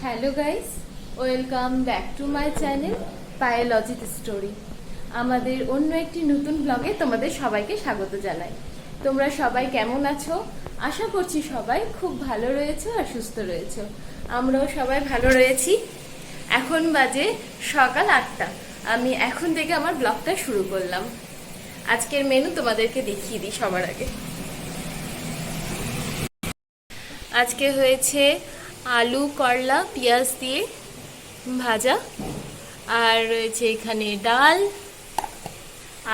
Hello guys, welcome back to my channel পায়োলজিক story. আমাদের অন্য একটি নতুন ব্লগে তোমাদের সবাইকে স্বাগত জানাই। তোমরা সবাই কেমন আছো? আশা করছি সবাই খুব ভালো রয়েছো আর সুস্থ রয়েছো। আমরাও সবাই ভালো রয়েছি। এখন বাজে সকাল 8টা। আমি এখন থেকে আমার ব্লগটা শুরু করলাম। আজকের মেনু তোমাদেরকে দেখিয়ে দিই সবার আগে। আজকে হয়েছে আলু করলা পেঁয়াজ দিয়ে ভাজা, আর রয়েছে এখানে ডাল,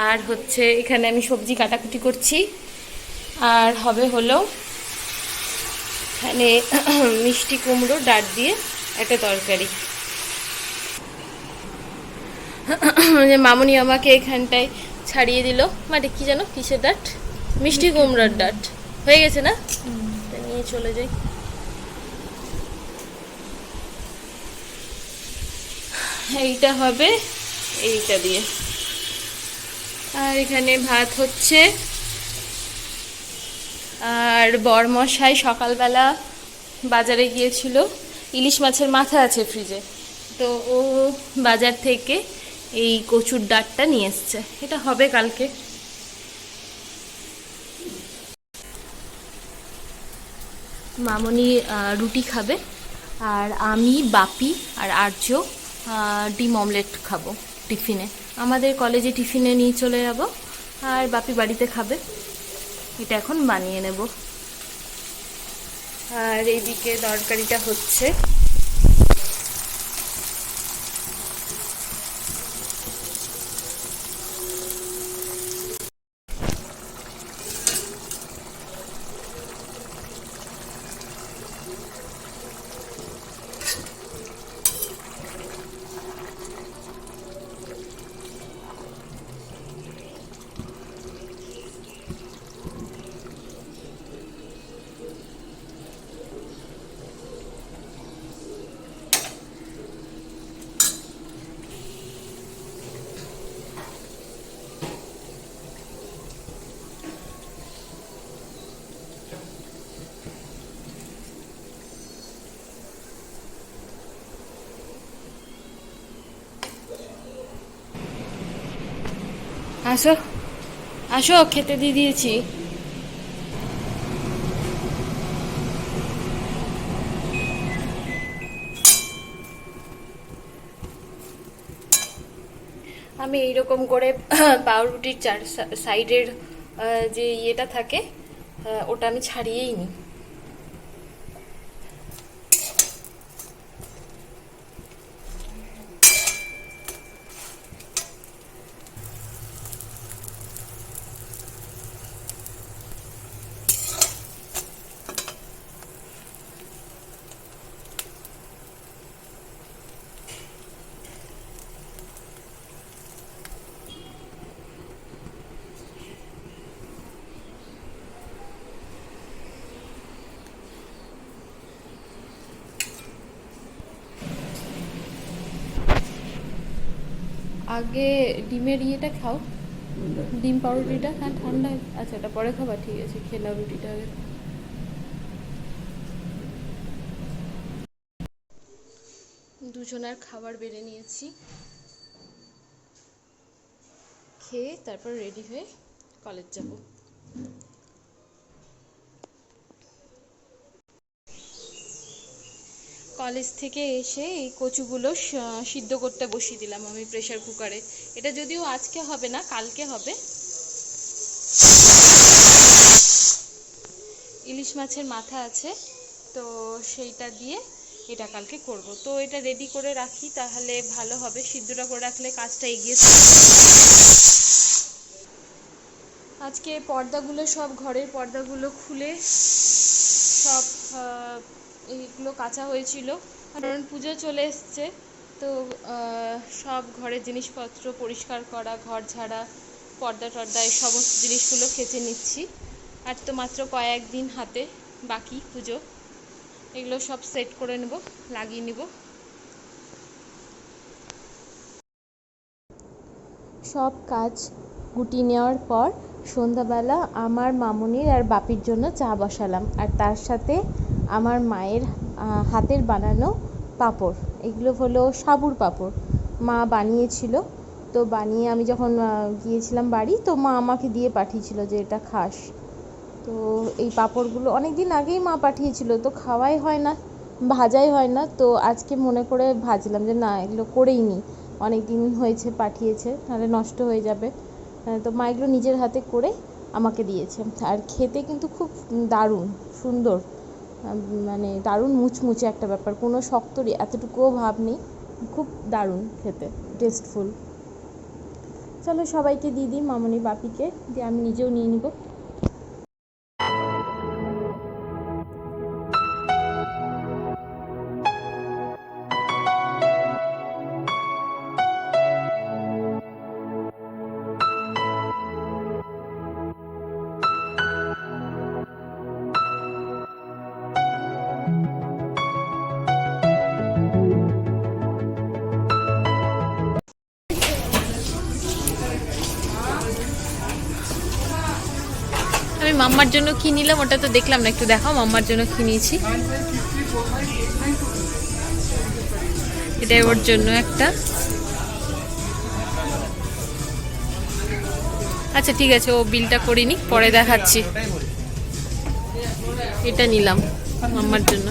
আর হচ্ছে এখানে আমি সবজি কাটাকুটি করছি, আর হলো এখানে মিষ্টি কুমড়ো ডাঁট দিয়ে একটা তরকারি। মামুনি আমাকে এখানটায় ছাড়িয়ে দিল, মানে কি জানো কিসের ডাঁট? মিষ্টি কুমড়োর ডাঁট। হয়ে গেছে না? নিয়ে চলে যাই। এইটা হবে এইটা দিয়ে। আর এখানে ভাত হচ্ছে, আর বরমশাই সকালবেলা বাজারে গিয়েছিল। ইলিশ মাছের মাথা আছে ফ্রিজে, তো ও বাজার থেকে এই কচুর ডাঁটটা নিয়ে এসছে। এটা হবে কালকে। মামনি রুটি খাবে, আর আমি, বাপি আর আর্য ডিম অমলেট খাবো টিফিনে। আমাদের কলেজে টিফিনে নিয়ে চলে যাব, আর বাপি বাড়িতে খাবে। এটা এখন বানিয়ে নেব। আর এইদিকে তরকারিটা হচ্ছে। আসো আসো, খেতে দিয়ে দিয়েছি। আমি এইরকম করে পাউরুটির চার সাইডের যে ইয়েটা থাকে ওটা আমি ছাড়িয়েই নিই। আগে ডিমের ইয়েটা খাও, ডিম পাউরুটিটা। হ্যাঁ ঠান্ডা, আচ্ছা এটা পরে খাবা, ঠিক আছে। খেলাও রুটিটা আগে। দুজনের খাবার বেড়ে নিয়েছি, খেয়ে তারপর রেডি হয়ে কলেজ যাব। কলেজ থেকে এসে এই কচুগুলো সিদ্ধ করতে বসিয়ে দিলাম আমি প্রেসার কুকারে। এটা যদিও আজকে হবে না, কালকে হবে। ইলিশ মাছের মাথা আছে, তো সেইটা দিয়ে এটা কালকে করব। তো এটা রেডি করে রাখি, তাহলে ভালো হবে। সিদ্ধটা করে রাখলে কাজটা এগিয়ে থাকবে। আজকে পর্দাগুলো সব, ঘরের পর্দাগুলো খুলে সব এইগুলো কাচা হয়েছিল, কারণ পুজো চলে এসছে। তো সব ঘরের জিনিসপত্র পরিষ্কার করা, ঘর ঝাড়া, পর্দা টর্দা, এই সমস্ত জিনিসগুলো কেচে নিচ্ছি। আর তো মাত্র কয়েকদিন হাতে বাকি পুজো, এগুলো সব সেট করে নেব, লাগিয়ে নেব। সব কাজ গুটিয়ে নেওয়ার পর সন্ধ্যাবেলা আমার মামুনির আর বাপির জন্য চা বসালাম, আর তার সাথে আমার মায়ের হাতের বানানো পাঁপড়, এগুলো হলো সাবুর পাঁপড়। মা বানিয়েছিল, তো বানিয়ে আমি যখন গিয়েছিলাম বাড়ি, তো মা আমাকে দিয়ে পাঠিয়েছিল যে এটা খাস। তো এই পাঁপড়গুলো অনেক দিন আগেই মা পাঠিয়েছিল, তো খাওয়াই হয় না, ভাজাই হয় না। তো আজকে মনে করে ভাজলাম যে না, এগুলো করেই নিই, অনেক দিন হয়েছে পাঠিয়েছে, তাহলে নষ্ট হয়ে যাবে। তো মা এগুলো নিজের হাতে করে আমাকে দিয়েছে। আর খেতে কিন্তু খুব দারুণ সুন্দর, মানে দারুণ মুচমুচে একটা ব্যাপার, কোনো শক্তরই এতটুকুও ভাব নেই, খুব দারুণ খেতে, টেস্টফুল। চলো সবাইকে দিয়ে দিই, মামনি বাপিকে দিয়ে আমি নিজেও নিয়ে নিব। আমি মাম্মার জন্য কি নিলাম ওটা তো দেখলাম না, একটু দেখাও মাম্মার জন্য কি নিয়েছি। এটা ওর জন্য একটা, আচ্ছা ঠিক আছে, ও বিলটা করিনি, পরে দেখাচ্ছি। এটা নিলাম মাম্মার জন্য।